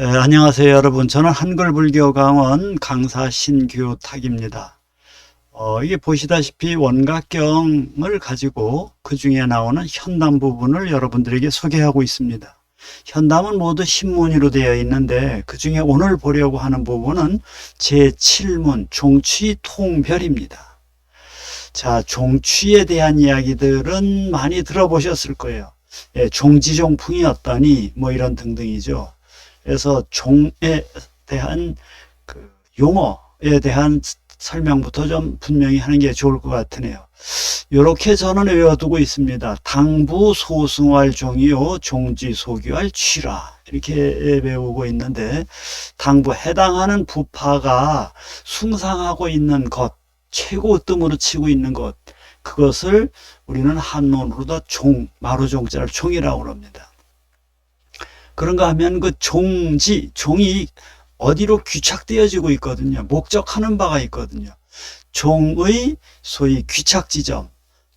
안녕하세요 여러분. 저는 한글불교 강원 강사 신규탁입니다. 이게 보시다시피 원각경을 가지고 그 중에 나오는 현담 부분을 여러분들에게 소개하고 있습니다. 현담은 모두 신문으로 되어 있는데 그 중에 오늘 보려고 하는 부분은 제7문 종취통별입니다. 자, 종취에 대한 이야기들은 많이 들어보셨을 거예요. 종지종풍이었더니 뭐 이런 등등이죠. 그래서 종에 대한 그 용어에 대한 설명부터 좀 분명히 하는 게 좋을 것 같으네요. 이렇게 저는 외워두고 있습니다. 당부 소승할 종이요 종지소규할 취라, 이렇게 배우고 있는데, 당부 해당하는 부파가 숭상하고 있는 것, 최고뜸으로 치고 있는 것, 그것을 우리는 한문으로도 종, 마루종자를 종이라고 합니다. 그런가 하면 그 종이 어디로 귀착되어지고 있거든요. 목적하는 바가 있거든요. 종의 소위 귀착 지점,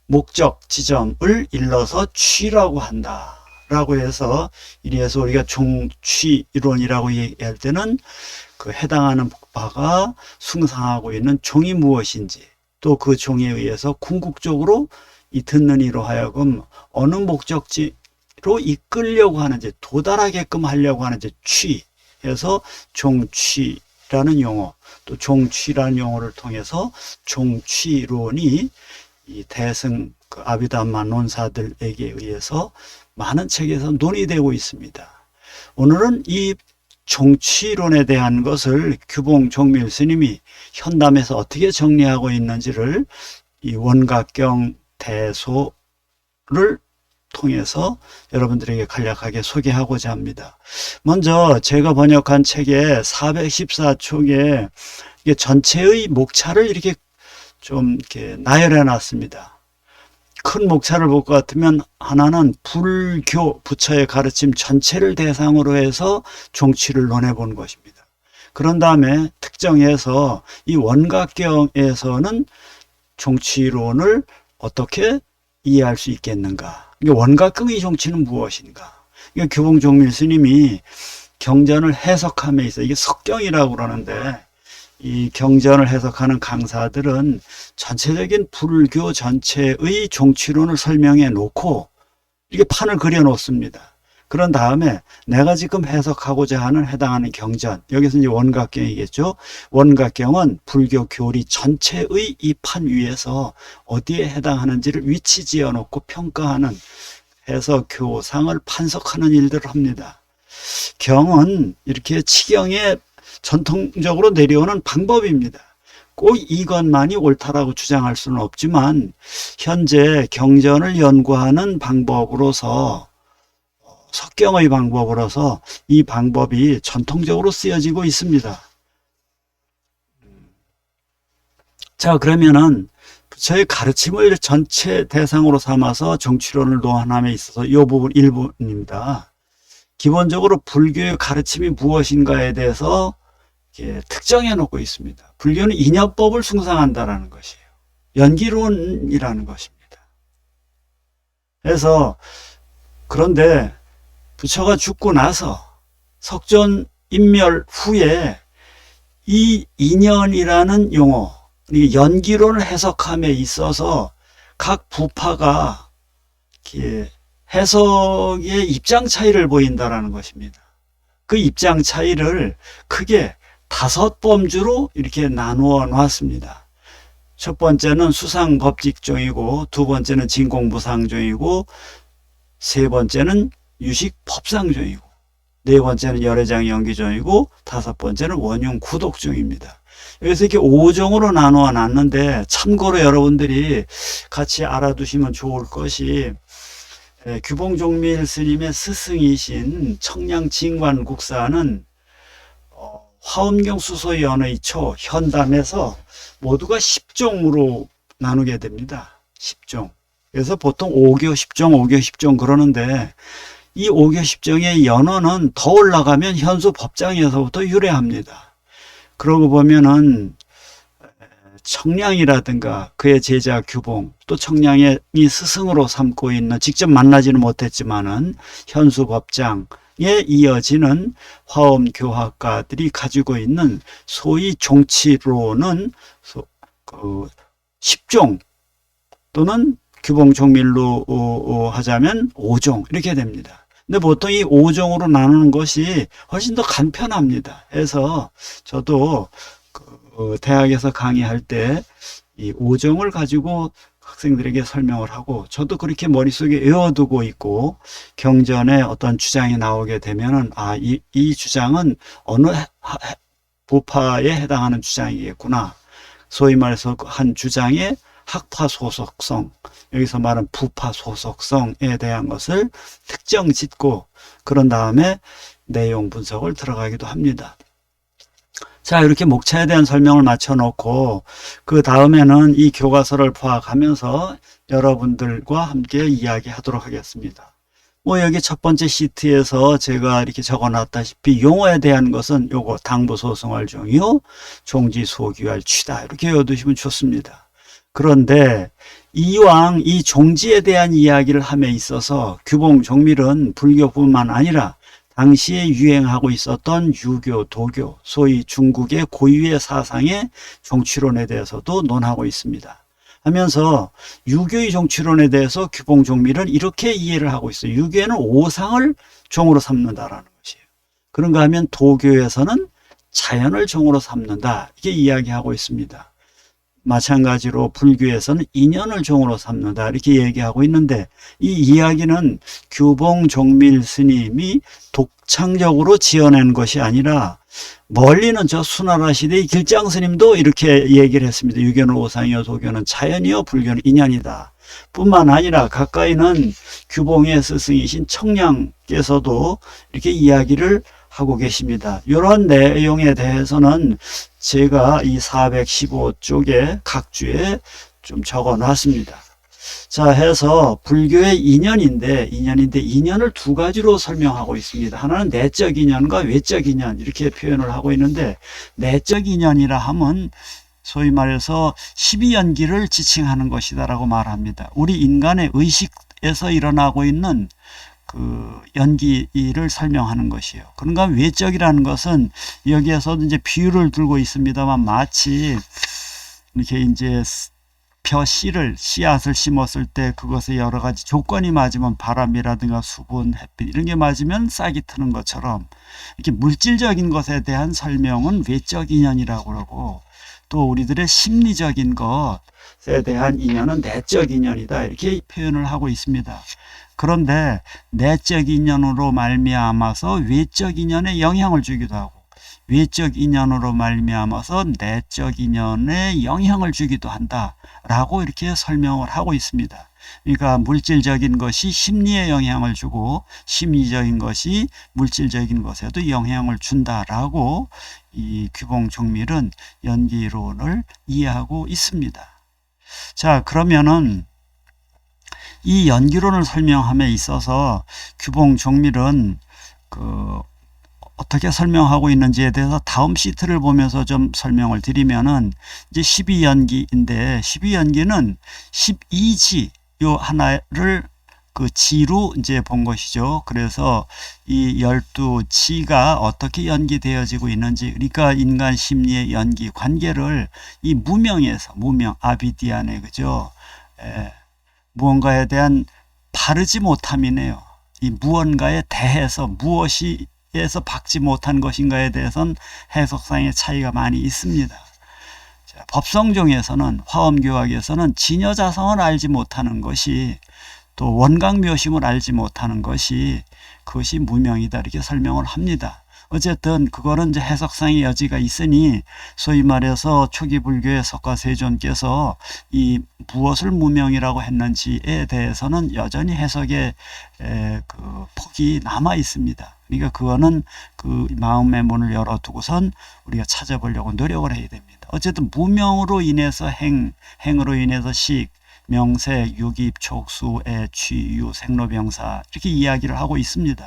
목적 지점을 일러서 취라고 한다 라고 해서, 이래서 우리가 종취 이론이라고 얘기할 때는 그 해당하는 바가 숭상하고 있는 종이 무엇인지, 또 그 종에 의해서 궁극적으로 이 듣는 이로 하여금 어느 목적지 로 이끌려고 하는지, 도달하게끔 하려고 하는지 취해서 종취라는 용어, 또 종취라는 용어를 통해서 종취론이 이 대승 아비담마 논사들에게 의해서 많은 책에서 논의되고 있습니다. 오늘은 이 종취론에 대한 것을 규봉 종밀 스님이 현담에서 어떻게 정리하고 있는지를 이 원각경 대소를 통해서 여러분들에게 간략하게 소개하고자 합니다. 먼저 제가 번역한 책의 414쪽에 이게 전체의 목차를 이렇게 좀 이렇게 나열해 놨습니다. 큰 목차를 볼 것 같으면 하나는 불교 부처의 가르침 전체를 대상으로 해서 종취를 논해 본 것입니다. 그런 다음에 특정해서 이 원각경에서는 종취론을 어떻게 이해할 수 있겠는가? 원각경의 종취는 무엇인가? 이게 규봉 종밀 스님이 경전을 해석함에 있어, 이게 석경이라고 그러는데, 이 경전을 해석하는 강사들은 전체적인 불교 전체의 종취론을 설명해 놓고 이게 판을 그려 놓습니다. 그런 다음에 내가 지금 해석하고자 하는 해당하는 경전, 여기서 이제 원각경이겠죠. 원각경은 불교 교리 전체의 이 판 위에서 어디에 해당하는지를 위치 지어 놓고 평가하는, 해서 교상을 판석하는 일들을 합니다. 경은 이렇게 치경에 전통적으로 내려오는 방법입니다. 꼭 이것만이 옳다라고 주장할 수는 없지만, 현재 경전을 연구하는 방법으로서, 석경의 방법으로서 이 방법이 전통적으로 쓰여지고 있습니다. 자, 그러면은 부처의 가르침을 전체 대상으로 삼아서 종취론을 논함에 있어서 이 부분 1부입니다. 기본적으로 불교의 가르침이 무엇인가에 대해서 특정해 놓고 있습니다. 불교는 인연법을 숭상한다라는 것이에요. 연기론이라는 것입니다. 그래서, 그런데 부처가 죽고 나서 석존 인멸 후에 이 인연이라는 용어, 연기론을 해석함에 있어서 각 부파가 해석의 입장 차이를 보인다는 것입니다. 그 입장 차이를 크게 5범주로 이렇게 나누어 놨습니다. 첫 번째는 수상법직종이고, 두 번째는 진공부상종이고, 세 번째는 유식법상종이고, 네 번째는 열애장 연기종이고, 다섯 번째는 원흉구독종입니다. 여기서 이렇게 5종으로 나누어 놨는데, 참고로 여러분들이 같이 알아두시면 좋을 것이, 규봉 종밀 스님의 스승이신 청량 진관국사는 화엄경 수소연의 초 현담에서 모두가 10종으로 나누게 됩니다. 10종. 그래서 보통 5교 10종, 5교 10종 그러는데, 이 5교 10종의 연원은 더 올라가면 현수 법장에서부터 유래합니다. 그러고 보면은 청량이라든가 그의 제자 규봉, 또 청량이 스승으로 삼고 있는, 직접 만나지는 못했지만은 현수 법장, 이어지는 화엄교학가들이 가지고 있는 소위 종치로는 10종 또는 규봉종밀로 하자면 5종 이렇게 됩니다. 근데 보통 이 5종으로 나누는 것이 훨씬 더 간편합니다. 해서 저도 대학에서 강의할 때 이 5종을 가지고 학생들에게 설명을 하고, 저도 그렇게 머릿속에 외워두고 있고, 경전에 어떤 주장이 나오게 되면은 이 주장은 어느 부파에 해당하는 주장이겠구나. 소위 말해서 한 주장의 학파 소속성, 여기서 말하는 부파 소속성에 대한 것을 특정 짓고, 그런 다음에 내용 분석을 들어가기도 합니다. 자, 이렇게 목차에 대한 설명을 마쳐놓고 그 다음에는 이 교과서를 파악하면서 여러분들과 함께 이야기하도록 하겠습니다. 여기 첫 번째 시트에서 제가 이렇게 적어놨다시피 용어에 대한 것은 요거 당부소승할 종이요, 종지소규할 취다, 이렇게 외워두시면 좋습니다. 그런데 이왕 이 종지에 대한 이야기를 함에 있어서 규봉종밀은 불교뿐만 아니라 당시에 유행하고 있었던 유교, 도교, 소위 중국의 고유의 사상의 종취론에 대해서도 논하고 있습니다. 하면서 유교의 종취론에 대해서 규봉종밀은 이렇게 이해를 하고 있어요. 유교에는 오상을 종으로 삼는다라는 것이에요. 그런가 하면 도교에서는 자연을 종으로 삼는다, 이렇게 이야기하고 있습니다. 마찬가지로 불교에서는 인연을 종으로 삼는다, 이렇게 얘기하고 있는데, 이 이야기는 규봉종밀 스님이 독창적으로 지어낸 것이 아니라 멀리는 저 수나라 시대의 길장 스님도 이렇게 얘기를 했습니다. 유교는 오상이요, 도교는 자연이요, 불교는 인연이다. 뿐만 아니라 가까이는 규봉의 스승이신 청량께서도 이렇게 이야기를 하고 계십니다. 이런 내용에 대해서는 제가 이 415쪽에 각주에 좀 적어 놨습니다. 자, 해서 불교의 인연인데 인연을 두 가지로 설명하고 있습니다. 하나는 내적 인연과 외적 인연, 이렇게 표현을 하고 있는데, 내적 인연이라 하면 소위 말해서 12연기를 지칭하는 것이다라고 말합니다. 우리 인간의 의식에서 일어나고 있는 그 연기를 설명하는 것이에요. 그런가 외적이라는 것은 여기에서도 이제 비유를 들고 있습니다만, 마치 이렇게 이제 씨앗을 심었을 때 그것에 여러 가지 조건이 맞으면, 바람이라든가 수분, 햇빛 이런 게 맞으면 싹이 트는 것처럼, 이렇게 물질적인 것에 대한 설명은 외적 인연이라고 그러고, 또 우리들의 심리적인 것에 대한 인연은 내적 인연이다, 이렇게 표현을 하고 있습니다. 그런데 내적 인연으로 말미암아서 외적 인연에 영향을 주기도 하고, 외적 인연으로 말미암아서 내적 인연에 영향을 주기도 한다라고 이렇게 설명을 하고 있습니다. 그러니까 물질적인 것이 심리에 영향을 주고, 심리적인 것이 물질적인 것에도 영향을 준다라고 이 규봉종밀은 연기론을 이해하고 있습니다. 자, 그러면은 이 연기론을 설명함에 있어서 규봉종밀은 어떻게 설명하고 있는지에 대해서 다음 시트를 보면서 좀 설명을 드리면은, 이제 12연기인데 12연기는 12지 요 하나를 그 지로 이제 본 것이죠. 그래서 이 12지가 어떻게 연기되어지고 있는지, 그러니까 인간 심리의 연기 관계를 이 무명에서, 무명 아비디안의, 그죠? 무언가에 대한 바르지 못함이네요. 이 무언가에 대해서 무엇이에서 박지 못한 것인가에 대해서는 해석상의 차이가 많이 있습니다. 자, 법성종에서는, 화엄교학에서는 진여자성을 알지 못하는 것이, 또 원각묘심을 알지 못하는 것이, 그것이 무명이다, 이렇게 설명을 합니다. 어쨌든 그거는 이제 해석상의 여지가 있으니, 소위 말해서 초기 불교의 석가세존께서 이 무엇을 무명이라고 했는지에 대해서는 여전히 해석의 그 폭이 남아 있습니다. 그러니까 그거는 그 마음의 문을 열어두고선 우리가 찾아보려고 노력을 해야 됩니다. 어쨌든 무명으로 인해서 행으로 인해서 식, 명세, 유깁, 촉수, 애, 취, 유, 생로병사, 이렇게 이야기를 하고 있습니다.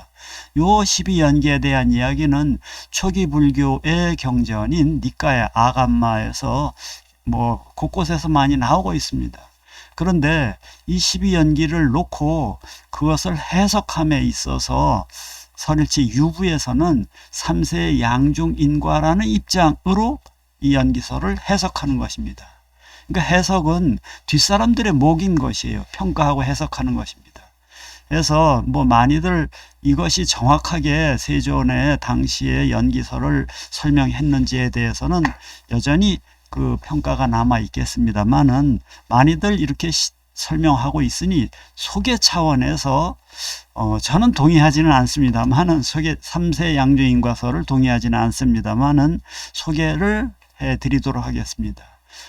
요 12연기에 대한 이야기는 초기 불교의 경전인 니까야 아감마에서 곳곳에서 많이 나오고 있습니다. 그런데 이 12연기를 놓고 그것을 해석함에 있어서 설일치 유부에서는 3세 양중인과라는 입장으로 이 연기설을 해석하는 것입니다. 그러니까 해석은 뒷사람들의 목인 것이에요. 평가하고 해석하는 것입니다. 그래서 많이들 이것이 정확하게 세존의 당시의 연기설을 설명했는지에 대해서는 여전히 그 평가가 남아 있겠습니다만은 많이들 이렇게 설명하고 있으니 소개 차원에서 저는 동의하지는 않습니다만은 3세 양중인과설을 동의하지는 않습니다만은 소개를 해드리도록 하겠습니다.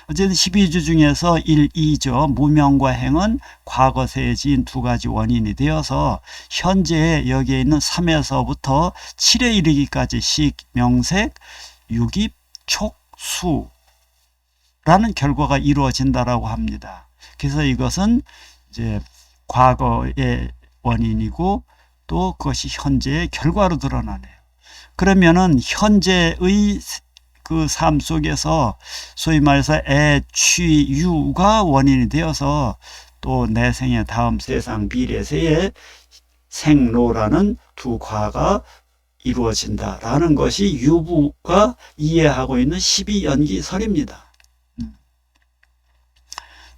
어쨌든 12주 중에서 1, 2죠. 무명과 행은 과거세에 지은 두 가지 원인이 되어서 현재 여기에 있는 3에서부터 7에 이르기까지 식, 명색, 유깁, 촉, 수라는 결과가 이루어진다라고 합니다. 그래서 이것은 이제 과거의 원인이고 또 그것이 현재의 결과로 드러나네요. 그러면은 현재의 그 삶 속에서 소위 말해서 애, 취, 유가 원인이 되어서 또 내생의 다음 세상 미래세에 생로라는 두 과가 이루어진다라는 것이 유부가 이해하고 있는 12연기설입니다.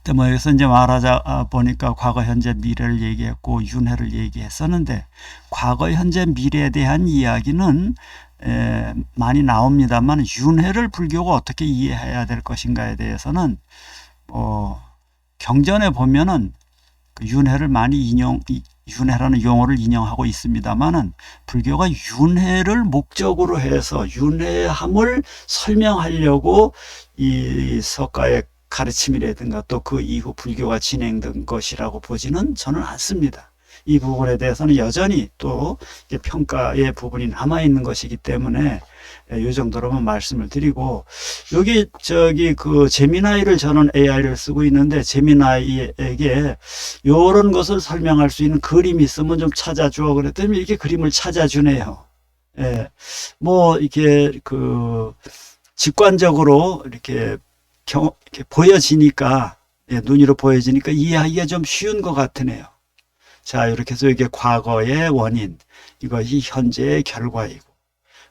여기서 이제 말하자 보니까 과거, 현재, 미래를 얘기했고 윤회를 얘기했었는데 과거, 현재, 미래에 대한 이야기는 많이 나옵니다만 윤회를 불교가 어떻게 이해해야 될 것인가에 대해서는 경전에 보면은 그 윤회를 많이 윤회라는 용어를 인용하고 있습니다만은 불교가 윤회를 목적으로 해서 윤회함을 설명하려고 이 석가의 가르침이라든가 또 그 이후 불교가 진행된 것이라고 보지는 저는 않습니다. 이 부분에 대해서는 여전히 또 평가의 부분이 남아있는 것이기 때문에 이 정도로만 말씀을 드리고, 여기 그 제미나이를 저는 AI를 쓰고 있는데 제미나이에게 이런 것을 설명할 수 있는 그림이 있으면 좀 찾아줘 그랬더니 이렇게 그림을 찾아주네요. 이렇게 그 직관적으로 이렇게 보여지니까, 눈으로 보여지니까 이해하기가 좀 쉬운 것 같으네요. 자, 이렇게 해서 이게 과거의 원인, 이것이 현재의 결과이고,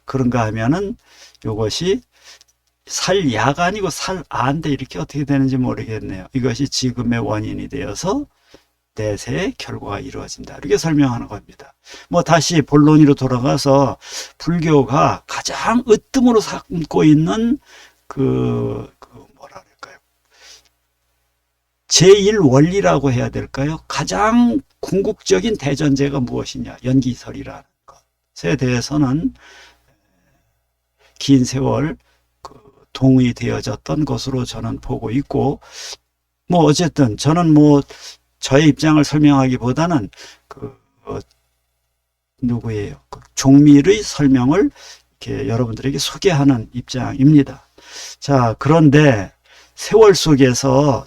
그런가 하면은 이것이 살야가 아니고 살아인데 이렇게 어떻게 되는지 모르겠네요. 이것이 지금의 원인이 되어서 내세의 결과가 이루어진다. 이렇게 설명하는 겁니다. 다시 본론으로 돌아가서 불교가 가장 으뜸으로 삼고 있는 제1원리라고 해야 될까요? 가장 궁극적인 대전제가 무엇이냐? 연기설이라는 것에 대해서는 긴 세월 동의되어졌던 것으로 저는 보고 있고, 어쨌든 저는 저의 입장을 설명하기보다는 누구예요? 종밀의 설명을 이렇게 여러분들에게 소개하는 입장입니다. 자, 그런데 세월 속에서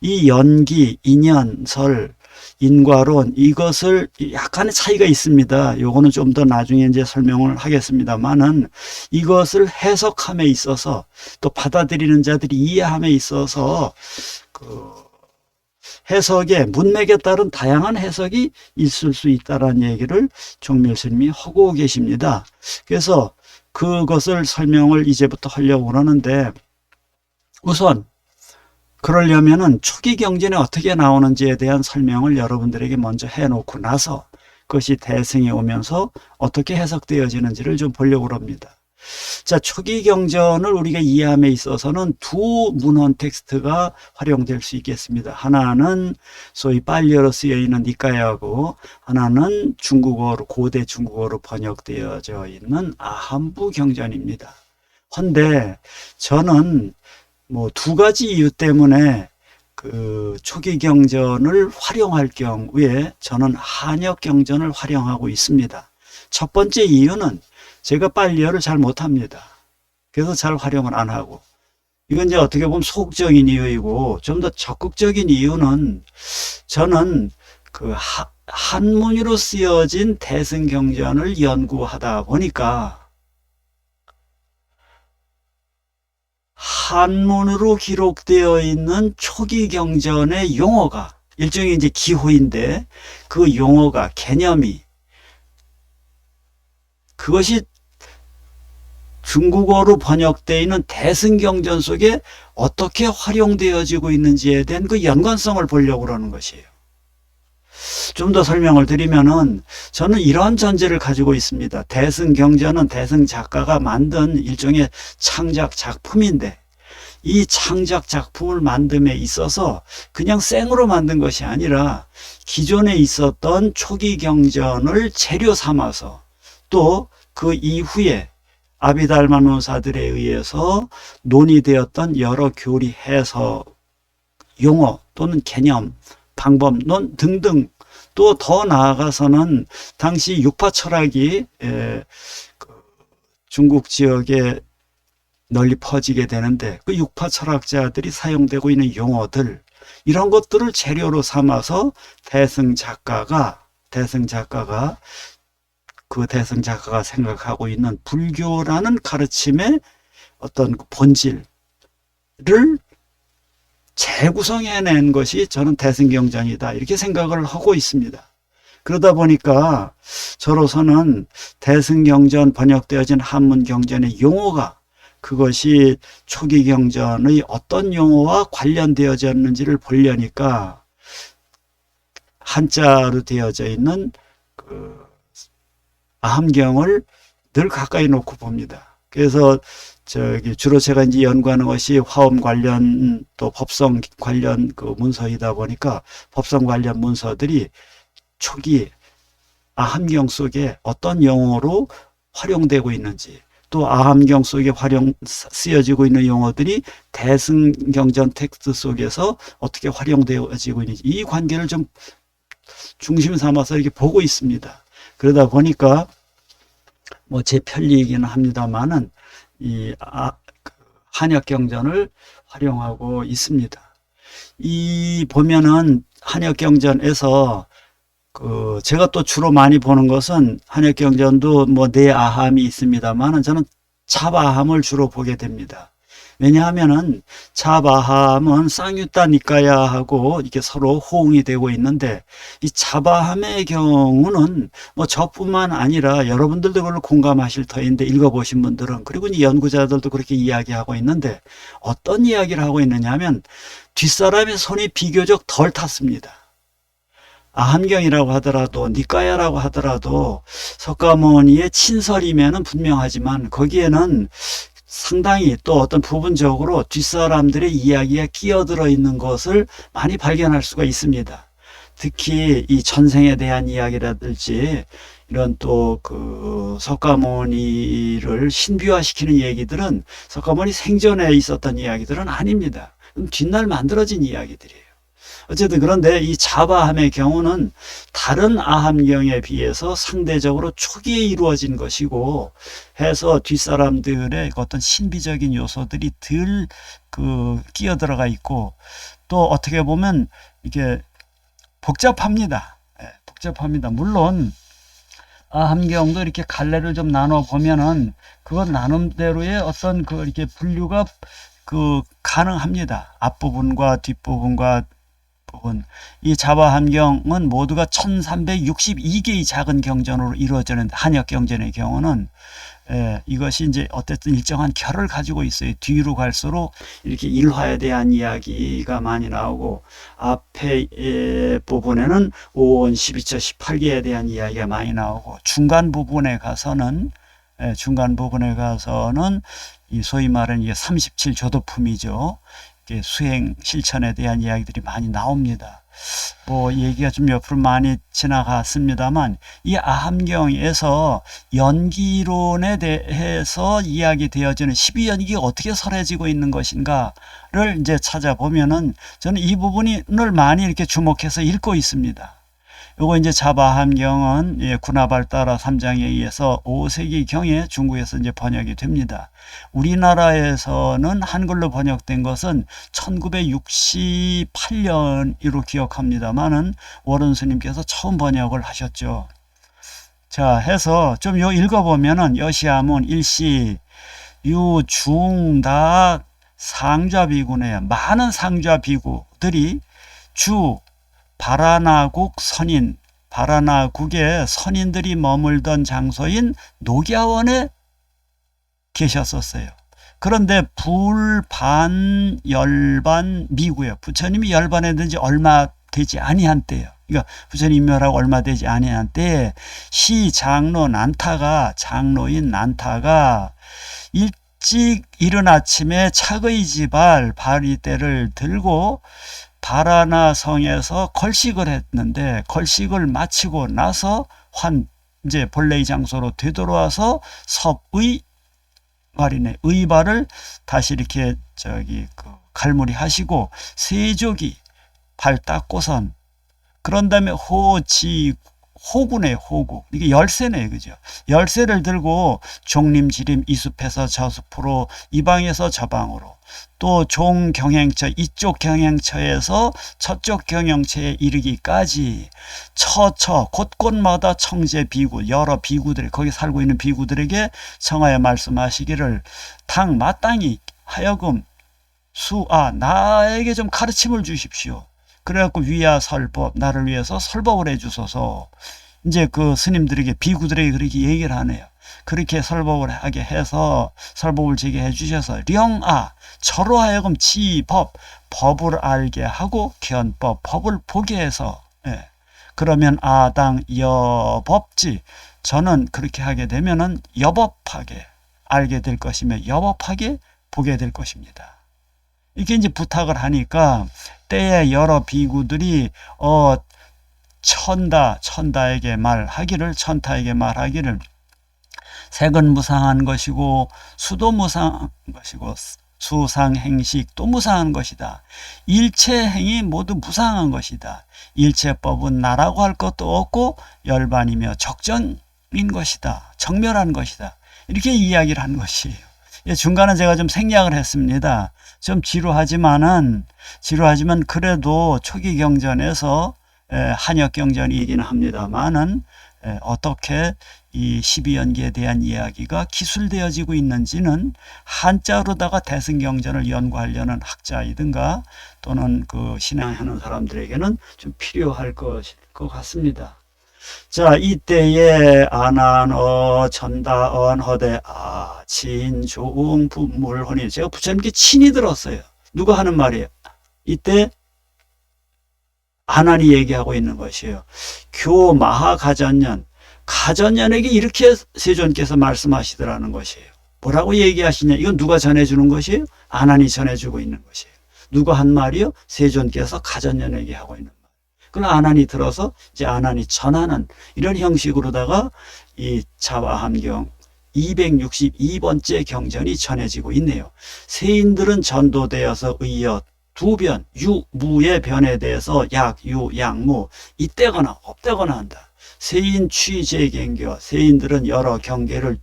이 연기, 인연설, 인과론, 이것을 약간의 차이가 있습니다. 요거는 좀 더 나중에 이제 설명을 하겠습니다만은, 이것을 해석함에 있어서 또 받아들이는 자들이 이해함에 있어서 해석의 문맥에 따른 다양한 해석이 있을 수 있다라는 얘기를 종밀 스님이 하고 계십니다. 그래서 그것을 설명을 이제부터 하려고 그러는데, 우선 그러려면은 초기 경전에 어떻게 나오는지에 대한 설명을 여러분들에게 먼저 해놓고 나서 그것이 대승에 오면서 어떻게 해석되어지는지를 좀 보려고 합니다. 자, 초기 경전을 우리가 이해함에 있어서는 두 문헌 텍스트가 활용될 수 있겠습니다. 하나는 소위 빨리어로 쓰여 있는 니까야고, 하나는 중국어로, 고대 중국어로 번역되어져 있는 아함부 경전입니다. 헌데 저는 두 가지 이유 때문에 그 초기 경전을 활용할 경우에 저는 한역 경전을 활용하고 있습니다. 첫 번째 이유는 제가 빨리어를 잘 못합니다. 그래서 잘 활용을 안 하고, 이건 이제 어떻게 보면 소극적인 이유이고, 좀 더 적극적인 이유는 저는 그 한문으로 쓰여진 대승경전을 연구하다 보니까 한문으로 기록되어 있는 초기 경전의 용어가 일종의 이제 기호인데, 그 용어가, 개념이 그것이 중국어로 번역되어 있는 대승경전 속에 어떻게 활용되어지고 있는지에 대한 그 연관성을 보려고 그러는 것이에요. 좀 더 설명을 드리면은 저는 이런 전제를 가지고 있습니다. 대승경전은 대승 작가가 만든 일종의 창작 작품인데 이 창작 작품을 만듦에 있어서 그냥 생으로 만든 것이 아니라 기존에 있었던 초기 경전을 재료 삼아서 또 그 이후에 아비달마 논사들에 의해서 논의되었던 여러 교리 해석, 용어 또는 개념, 방법론 등등 또 더 나아가서는 당시 육파 철학이 중국 지역에 널리 퍼지게 되는데 그 육파 철학자들이 사용되고 있는 용어들 이런 것들을 재료로 삼아서 대승 작가가 생각하고 있는 불교라는 가르침의 어떤 본질을 재구성해낸 것이 저는 대승경전이다 이렇게 생각을 하고 있습니다. 그러다 보니까 저로서는 대승경전 번역되어진 한문경전의 용어가 그것이 초기 경전의 어떤 용어와 관련되어졌는지를 보려니까 한자로 되어져 있는 그 아함경을 늘 가까이 놓고 봅니다. 그래서 주로 제가 이제 연구하는 것이 화엄 관련 또 법성 관련 그 문서이다 보니까 법성 관련 문서들이 초기 아함경 속에 어떤 용어로 활용되고 있는지 또 아함경 속에 쓰여지고 있는 용어들이 대승경전 텍스트 속에서 어떻게 활용되어지고 있는지 이 관계를 좀 중심 삼아서 이렇게 보고 있습니다. 그러다 보니까 뭐 제 편리이기는 합니다만은 이 한역경전을 활용하고 있습니다. 이 보면은 한역경전에서 제가 또 주로 많이 보는 것은 한역경전도 뭐 네 아함이 있습니다만은 저는 차바함을 주로 보게 됩니다. 왜냐하면은 차바함은 쌍유따 니까야하고 이렇게 서로 호응이 되고 있는데 이 차바함의 경우는 뭐 저뿐만 아니라 여러분들도 그걸 공감하실 터인데 읽어보신 분들은 그리고 이 연구자들도 그렇게 이야기하고 있는데 어떤 이야기를 하고 있느냐 하면 뒷사람의 손이 비교적 덜 탔습니다. 아함경이라고 하더라도 니까야라고 하더라도 석가모니의 친설이면은 분명하지만 거기에는 상당히 또 어떤 부분적으로 뒷사람들의 이야기가 끼어들어 있는 것을 많이 발견할 수가 있습니다. 특히 이 전생에 대한 이야기라든지 이런 또 그 석가모니를 신비화시키는 얘기들은 석가모니 생전에 있었던 이야기들은 아닙니다. 뒷날 만들어진 이야기들이에요. 어쨌든 그런데 이 자바함의 경우는 다른 아함경에 비해서 상대적으로 초기에 이루어진 것이고 해서 뒷사람들의 어떤 신비적인 요소들이 덜 끼어들어가 있고 또 어떻게 보면 이게 복잡합니다. 복잡합니다. 물론 아함경도 이렇게 갈래를 좀 나눠 보면은 그건 나름대로의 어떤 이렇게 분류가 가능합니다. 앞부분과 뒷부분과 이 자바함경은 모두가 1362개의 작은 경전으로 이루어지는 한역경전의 경우는 이것이 이제 어쨌든 일정한 결을 가지고 있어요. 뒤로 갈수록 이렇게 일화에 대한 이야기가 많이 나오고 앞에 부분에는 5원, 12처, 18개에 대한 이야기가 많이 나오고 중간 부분에 가서는 이 소위 말하는 이게 37조도품이죠. 수행 실천에 대한 이야기들이 많이 나옵니다. 뭐 얘기가 좀 옆으로 많이 지나갔습니다만 이 아함경에서 연기론에 대해서 이야기되어지는 12연기가 어떻게 설해지고 있는 것인가를 이제 찾아보면은 저는 이 부분을 많이 이렇게 주목해서 읽고 있습니다. 요거 이제 자바함경은 구나발따라 3장에 의해서 5세기 경에 중국에서 이제 번역이 됩니다. 우리나라에서는 한글로 번역된 것은 1968년으로 기억합니다만은 워런 스님께서 처음 번역을 하셨죠. 자, 해서 좀 읽어보면은 여시아문 일시 유중다 상좌비구네요. 많은 상좌비구들이 바라나국 선인 바라나국의 선인들이 머물던 장소인 녹야원에 계셨었어요. 그런데 불반 열반 미구예요. 부처님이 열반했던 지 얼마 되지 아니한 때예요. 그러니까 부처님 인멸하고 얼마 되지 아니한 때에 장로인 난타가 일찍 이른 아침에 차의지발 바리떼를 들고 바라나 성에서 걸식을 했는데, 걸식을 마치고 나서 이제 본래의 장소로 되돌아와서 섭의 발이네, 의발을 다시 이렇게 갈무리 하시고 세족이 발 닦고선, 그런 다음에 호구네, 호구. 이게 열쇠네, 그죠? 열쇠를 들고 종림지림 이숲에서 저숲으로, 이 방에서 저 방으로, 또 종경행처, 이쪽 경행처에서 저쪽 경행처에 이르기까지 곳곳마다 청제 비구, 여러 비구들이, 거기 살고 있는 비구들에게 청하여 말씀하시기를, 마땅히 하여금 나에게 좀 가르침을 주십시오. 그래갖고 위야 설법, 나를 위해서 설법을 해주소서. 이제 그 스님들에게, 비구들에게 그렇게 얘기를 하네요. 그렇게 설법을 하게 해서, 설법을 지게 해주셔서 저로 하여금 법을 알게 하고, 법을 보게 해서, 그러면 아당 여법지, 저는 그렇게 하게 되면은 여법하게 알게 될 것이며 여법하게 보게 될 것입니다. 이렇게 이제 부탁을 하니까 때에 여러 비구들이 천타에게 말하기를, 색은 무상한 것이고 수도 무상한 것이고 수상행식도 무상한 것이다. 일체행이 모두 무상한 것이다. 일체법은 나라고 할 것도 없고 열반이며 적정인 것이다. 정멸한 것이다. 이렇게 이야기를 한 것이에요. 중간에 제가 좀 생략을 했습니다. 좀 지루하지만 그래도 초기 경전에서 한역 경전이긴 합니다만은 어떻게 이 12연기에 대한 이야기가 기술되어지고 있는지는 한자로다가 대승경전을 연구하려는 학자이든가 또는 그 신앙하는 사람들에게는 좀 필요할 것일 것 같습니다. 자, 이때에 아난어 전다언 허대 친종 분물혼이, 제가 부처님께 친히 들었어요. 누가 하는 말이에요? 이때 아난이 얘기하고 있는 것이에요. 교마하가전년, 가전년에게 이렇게 세존께서 말씀하시더라는 것이에요. 뭐라고 얘기하시냐? 이건 누가 전해주는 것이에요? 아난이 전해주고 있는 것이에요. 누가 한 말이요? 세존께서 가전년에게 하고 있는 말. 그걸 아난이 들어서 이제 아난이 전하는 이런 형식으로다가 이 자화함경 262번째 경전이 전해지고 있네요. 세인들은 전도되어서 의여 두변, 유, 무의 변에 대해서 약, 유, 양, 무 있대거나 없대거나 한다. 세인 취재경교, 세인들은 여러 경계를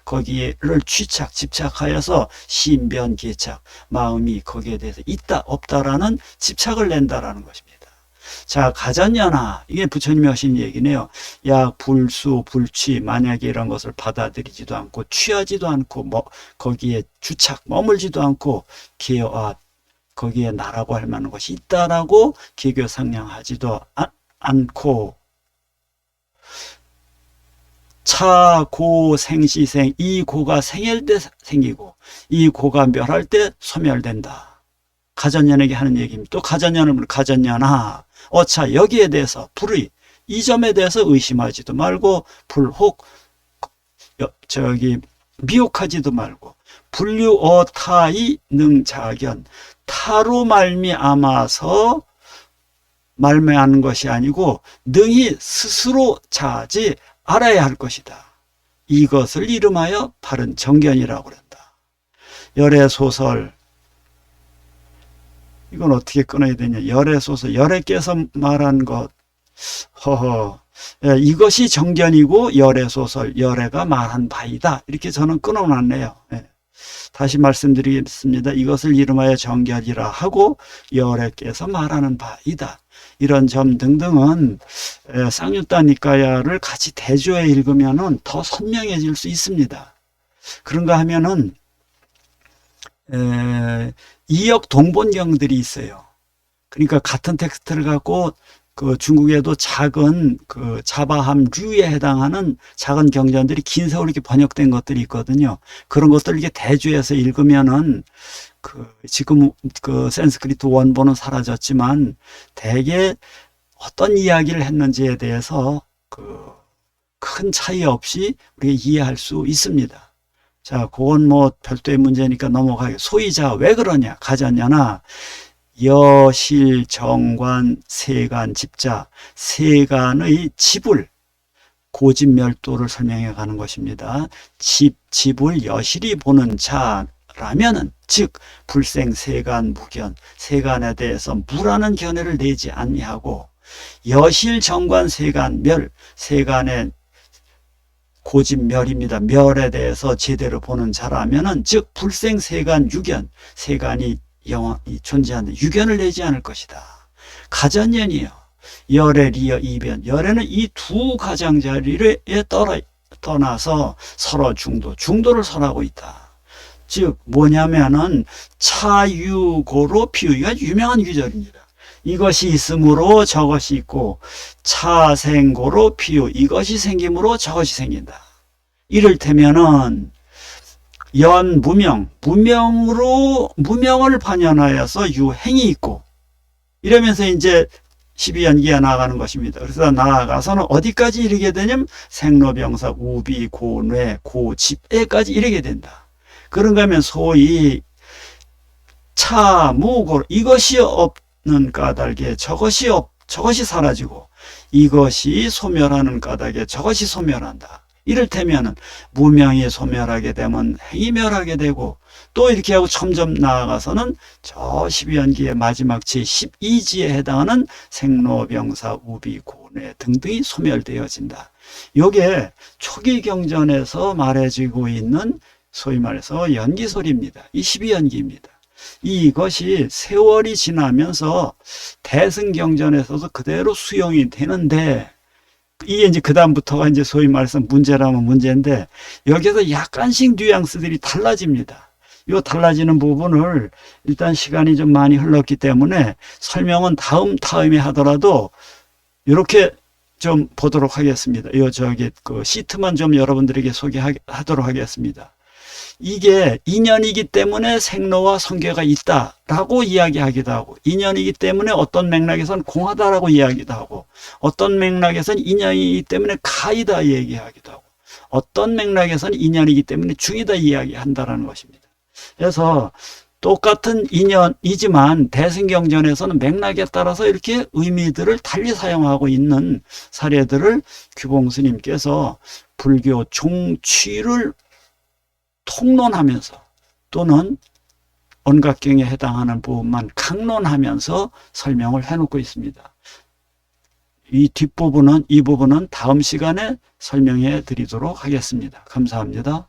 거기를 집착하여서 신변, 개착, 마음이 거기에 대해서 있다, 없다라는 집착을 낸다라는 것입니다. 자, 가전연하, 이게 부처님이 하신 얘기네요. 약, 불수, 불취, 만약에 이런 것을 받아들이지도 않고 취하지도 않고 거기에 머물지도 않고 거기에 나라고 할 만한 것이 있다라고 개교 상냥하지도 않고, 차, 고, 생시생, 이 고가 생일 때 생기고 이 고가 멸할 때 소멸된다. 가전연에게 하는 얘기입니다. 또 가전연하, 어차 여기에 대해서 이 점에 대해서 의심하지도 말고 미혹하지도 말고, 불류어타이 능자견, 타로 말미암아서 말미암는 것이 아니고 능히 스스로 자지 알아야 할 것이다. 이것을 이름하여 바른 정견이라고 그런다. 열애소설, 이건 어떻게 끊어야 되냐? 열애소설, 열애께서 말한 것, 이것이 정견이고 열애소설, 열애가 말한 바이다. 이렇게 저는 끊어놨네요. 다시 말씀드리겠습니다. 이것을 이름하여 정견이라 하고 열애께서 말하는 바이다. 이런 점 등등은 쌍유타 니까야를 같이 대조해 읽으면 더 선명해질 수 있습니다. 그런가 하면은 이역 동본경들이 있어요. 그러니까 같은 텍스트를 갖고 그 중국에도 작은 그 자바함류에 해당하는 작은 경전들이 긴 세월 이렇게 번역된 것들이 있거든요. 그런 것들 이렇게 대조해서 읽으면은 그 지금 그 산스크리트 원본은 사라졌지만 대개 어떤 이야기를 했는지에 대해서 그 큰 차이 없이 우리가 이해할 수 있습니다. 자, 그건 뭐 별도의 문제니까 넘어가게. 소이자 왜 그러냐 가졌냐나 여실 정관 세간 집자 세간의 집을 고집멸도를 설명해 가는 것입니다. 집을 여실히 보는 자라면은 즉 불생 세간 무견 세간에 대해서 무라는 견해를 내지 아니하고 여실 정관 세간 멸 세간의 고집멸입니다. 멸에 대해서 제대로 보는 자라면은 즉 불생 세간 유견 세간이 영원히 존재하는데 유견을 내지 않을 것이다. 가전연이요. 열의 리어 이변. 열에는 이 두 가장자리에 떠나서 서로 중도를 설하고 있다. 즉 뭐냐면은 차유고로 피우기가 유명한 규절입니다. 이것이 있으므로 저것이 있고 차생고로 피우 이것이 생김으로 저것이 생긴다. 이를테면은 무명을 반연하여서 유행이 있고 이러면서 이제 12연기가 나아가는 것입니다. 그래서 나아가서는 어디까지 이르게 되냐면 생로병사 우비 고뇌 고집에까지 이르게 된다. 그런가 하면 소위 차무고 이것이 없는 까닭에 저것이 사라지고 이것이 소멸하는 까닭에 저것이 소멸한다. 이를테면 무명이 소멸하게 되면 행이 멸하게 되고 또 이렇게 하고 점점 나아가서는 저 12연기의 마지막 제12지에 해당하는 생로병사 우비 고뇌 등등이 소멸되어진다. 이게 초기 경전에서 말해지고 있는 소위 말해서 연기설입니다. 이 12연기입니다. 이것이 세월이 지나면서 대승경전에서도 그대로 수용이 되는데 이게 이제 그다음부터가 이제 소위 말해서 문제라면 문제인데 여기서 약간씩 뉘앙스들이 달라집니다. 이 달라지는 부분을 일단 시간이 좀 많이 흘렀기 때문에 설명은 다음에 하더라도 이렇게 좀 보도록 하겠습니다. 그 시트만 좀 여러분들에게 소개하도록 하겠습니다. 이게 인연이기 때문에 생로와 성계가 있다라고 이야기하기도 하고 인연이기 때문에 어떤 맥락에서는 공하다라고 이야기도 하고 어떤 맥락에서는 인연이기 때문에 가이다 얘기하기도 하고 어떤 맥락에서는 인연이기 때문에 중이다 이야기한다라는 것입니다. 그래서 똑같은 인연이지만 대승경전에서는 맥락에 따라서 이렇게 의미들을 달리 사용하고 있는 사례들을 규봉스님께서 불교 종취를 통론하면서 또는 언각경에 해당하는 부분만 강론하면서 설명을 해놓고 있습니다. 이 부분은 다음 시간에 설명해 드리도록 하겠습니다. 감사합니다.